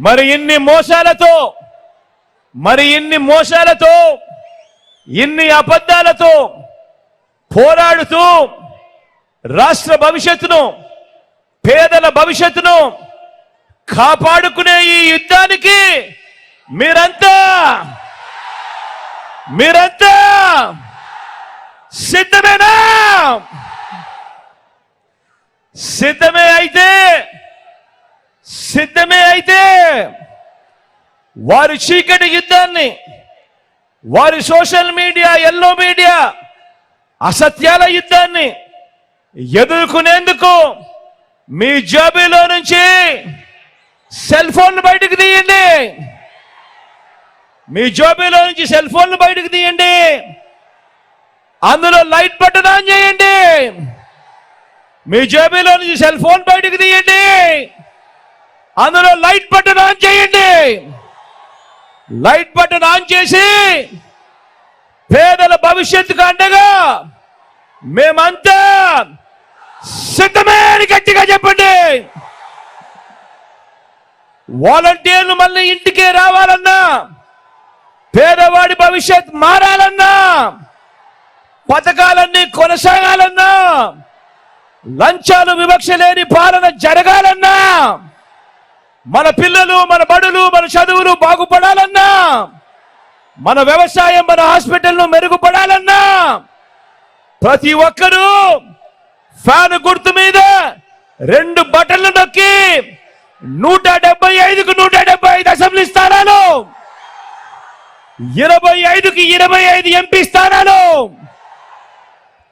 మరి ఇన్ని మోసాలతో ఇన్ని అబద్ధాలతో పోరాడుతూ రాష్ట్ర భవిష్యత్తును, పేదల భవిష్యత్తును కాపాడుకునే ఈ యుద్ధానికి మీరంతా సిద్ధమేనా? సిద్ధమే అయితే వారి చీకటి యుద్ధాన్ని, వారి సోషల్ మీడియా, ఎల్లో మీడియా అసత్యాల యుద్ధాన్ని ఎదుర్కొనేందుకు మీ జేబులో నుంచి సెల్ ఫోన్లు బయటకు తీయండి. మీ జేబులో నుంచి సెల్ ఫోన్లు బయటకు తీయండి. అందులో లైట్ బటన్ ఆన్ చేయండి. మీ జేబులో నుంచి సెల్ ఫోన్ బయటకు తీయండి. అందులో లైట్ బటన్ ఆన్ చేయండి. లైట్ బటన్ ఆన్ చేసి పేదల భవిష్యత్తుకు అండగా మేమంతా సిద్ధమే అని గట్టిగా చెప్పండి. వాలంటీర్లు మళ్ళీ ఇంటికే రావాలన్నా, పేదవాడి భవిష్యత్ మారాలన్నా, పథకాలన్నీ కొనసాగాలన్నా, లంచాలు వివక్ష లేని పాలన జరగాలన్నా, మన పిల్లలు, మన బడులు, మన చదువులు బాగుపడాలన్నా, మన వ్యవసాయం, మన హాస్పిటల్ను మెరుగుపడాలన్నా ప్రతి ఒక్కరూ ఫ్యాన్ గుర్తు మీద 2 బటన్లు నొక్కి 175కు 175 అసెంబ్లీ స్థానాలు, 25కి 25 ఎంపీ స్థానాలు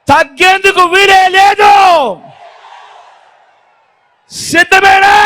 తగ్గేందుకు వీలే లేదు. సిద్ధమేనా?